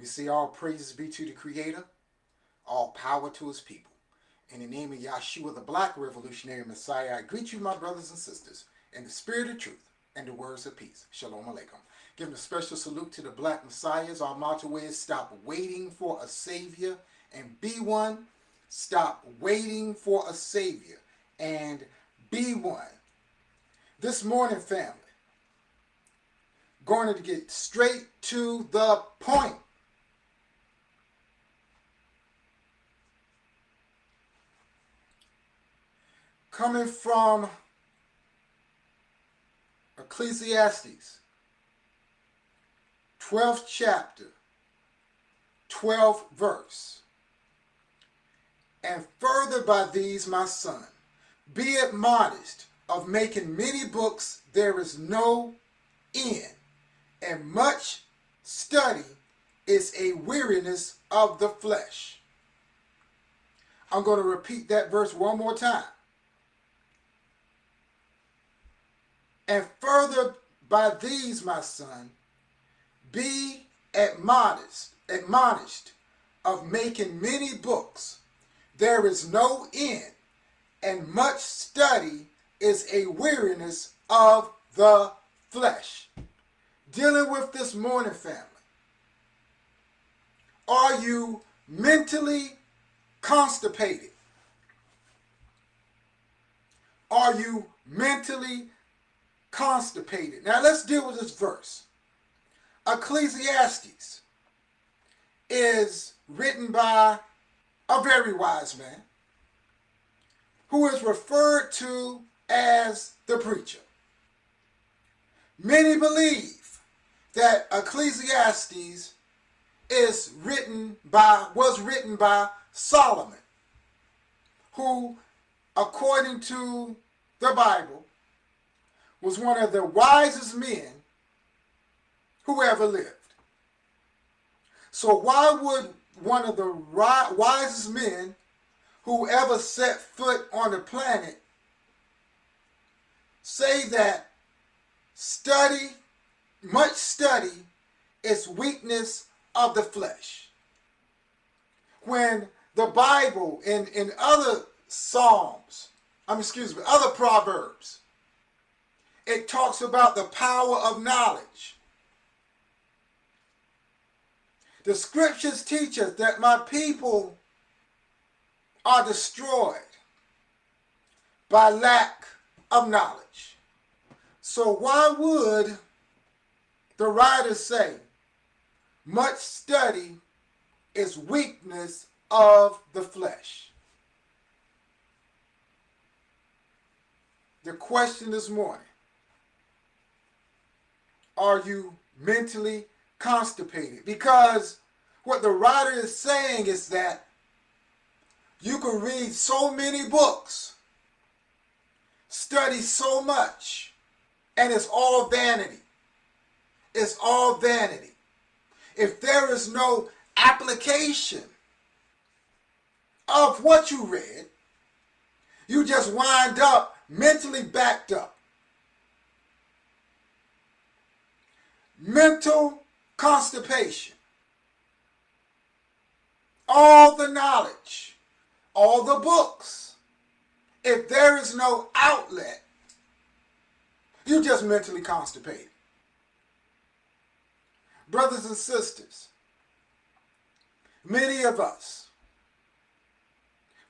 We say all praises be to the Creator, all power to His people. In the name of Yahshua, the Black Revolutionary Messiah, I greet you, my brothers and sisters, in the spirit of truth and the words of peace. Shalom Aleichem. Giving a special salute to the Black Messiahs. Our motto is stop waiting for a Savior and be one. Stop waiting for a Savior and be one. This morning, family, going to get straight to the point. Coming from Ecclesiastes, 12th chapter, 12th verse. And further by these, my son, be admonished of making many books there is no end, and much study is a weariness of the flesh. I'm going to repeat that verse one more time. And further by these, my son, be admonished of making many books. There is no end, and much study is a weariness of the flesh. Dealing with this morning, family. Are you mentally constipated? Are you mentally constipated? Now let's deal with this verse. Ecclesiastes is written by a very wise man who is referred to as the preacher. Many believe that Ecclesiastes was written by Solomon, who, according to the Bible, was one of the wisest men who ever lived. So why would one of the wisest men who ever set foot on the planet say that much study is weakness of the flesh? When the Bible in other other Proverbs, it talks about the power of knowledge. The scriptures teach us that my people are destroyed by lack of knowledge. So why would the writer say much study is weakness of the flesh? The question this morning, are you mentally constipated? Because what the writer is saying is that you can read so many books, study so much, and it's all vanity. It's all vanity. If there is no application of what you read, you just wind up mentally backed up. Mental constipation. All the knowledge, all the books. If there is no outlet, you're just mentally constipated. Brothers and sisters, many of us,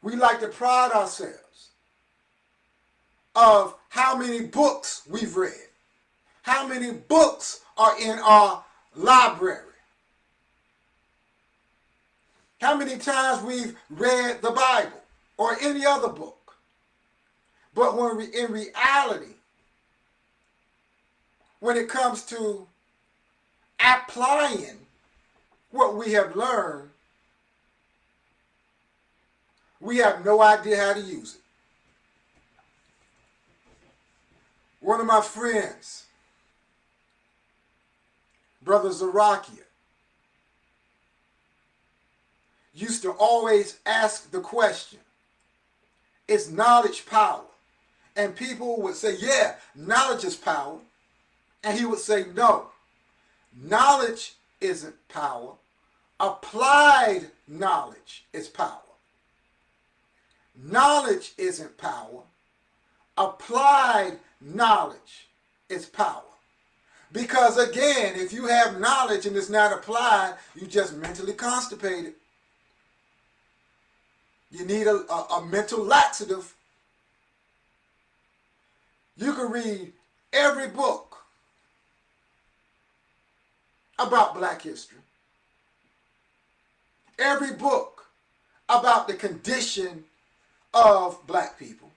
we like to pride ourselves of how many books we've read, how many books are in our library, how many times we've read the Bible or any other book. But in reality, when it comes to applying what we have learned, we have no idea how to use it. One of my friends, Brother Zarakia, used to always ask the question, is knowledge power? And people would say, yeah, knowledge is power. And he would say, no, knowledge isn't power. Applied knowledge is power. Knowledge isn't power. Applied knowledge is power. Because again, if you have knowledge and it's not applied, you're just mentally constipated. You need a mental laxative. You can read every book about Black history. Every book about the condition of Black people.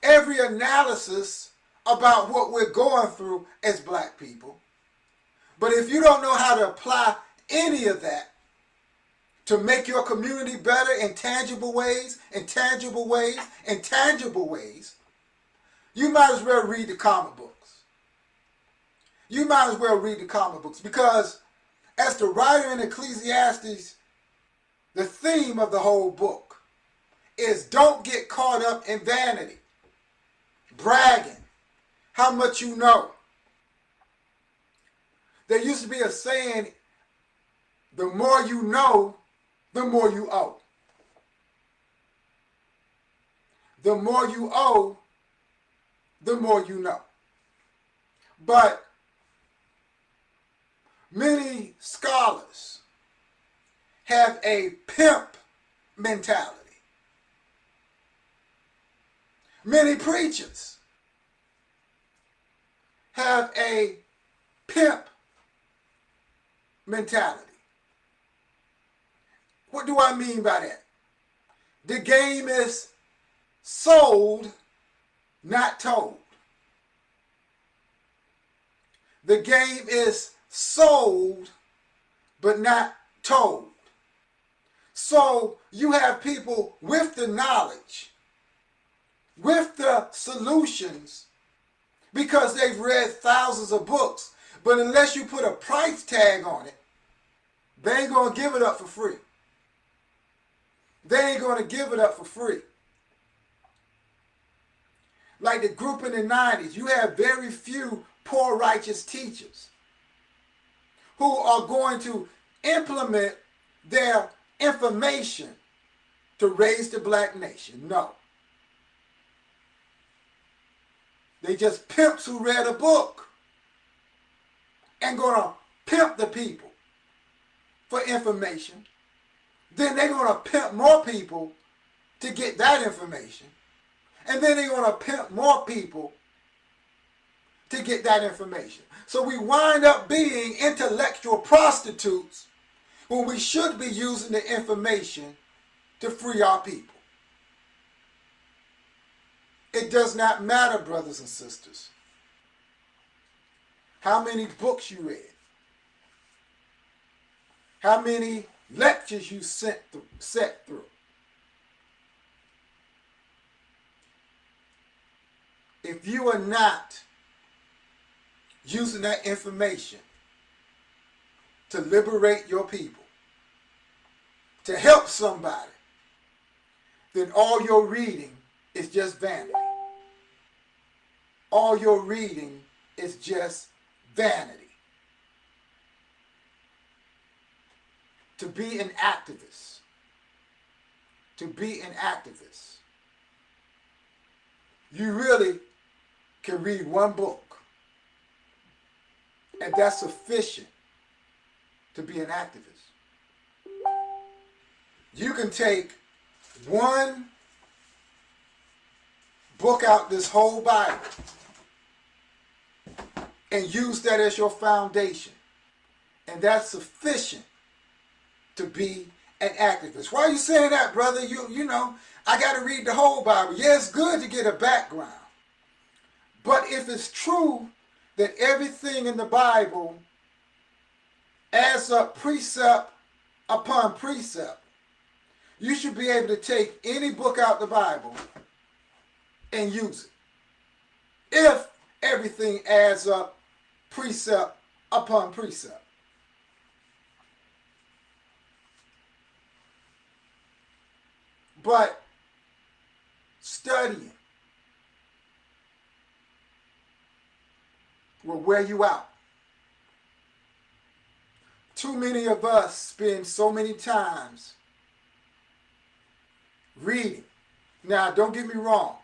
Every analysis about what we're going through as Black people. But if you don't know how to apply any of that to make your community better in tangible ways, you might as well read the comic books. You might as well read the comic books because as the writer in Ecclesiastes, the theme of the whole book is don't get caught up in vanity, bragging, how much you know. There used to be a saying, the more you know, the more you owe. The more you owe, the more you know. But many scholars have a pimp mentality. Many preachers have a pimp mentality. What do I mean by that? The game is sold, not told. The game is sold, but not told. So you have people with the knowledge, with the solutions, because they've read thousands of books. But unless you put a price tag on it, they ain't going to give it up for free. They ain't going to give it up for free. Like the group in the 90s, you have very few poor righteous teachers who are going to implement their information to raise the Black nation. No. They just pimps who read a book and gonna pimp the people for information. Then they're gonna pimp more people to get that information. And then they're gonna pimp more people to get that information. So we wind up being intellectual prostitutes when we should be using the information to free our people. It does not matter, brothers and sisters, how many books you read, how many lectures you sat through. If you are not using that information to liberate your people, to help somebody, then all your reading is just vanity. All your reading is just vanity. To be an activist, you really can read one book, and that's sufficient to be an activist. You can take one book out this whole Bible and use that as your foundation, and that's sufficient to be an activist. Why are you saying that, brother? You know, I got to read the whole Bible. Yeah, it's good to get a background. But if it's true that everything in the Bible adds up precept upon precept, you should be able to take any book out the Bible and use it. If everything adds up precept upon precept. But studying will wear you out. Too many of us spend so many times reading. Now, don't get me wrong.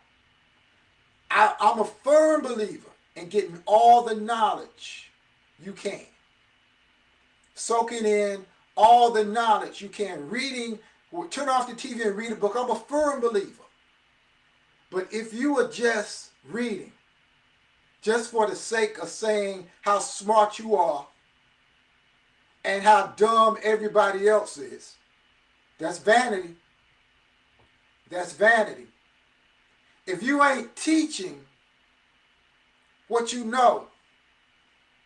I'm a firm believer in getting all the knowledge you can. Soaking in all the knowledge you can. Reading, turn off the TV and read a book. I'm a firm believer. But if you are just reading, just for the sake of saying how smart you are and how dumb everybody else is, that's vanity. That's vanity. If you ain't teaching what you know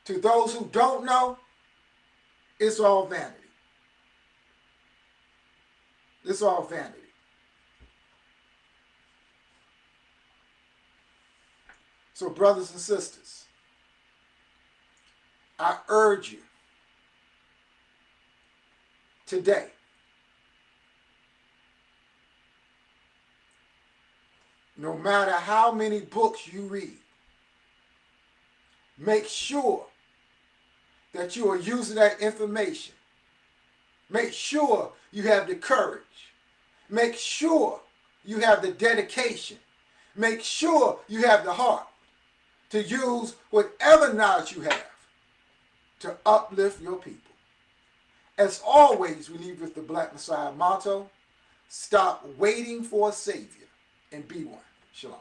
to those who don't know, it's all vanity. It's all vanity. So, brothers and sisters, I urge you today, no matter how many books you read, make sure that you are using that information. Make sure you have the courage. Make sure you have the dedication. Make sure you have the heart to use whatever knowledge you have to uplift your people. As always, we leave with the Black Messiah motto: stop waiting for a Savior and be one. Shalom.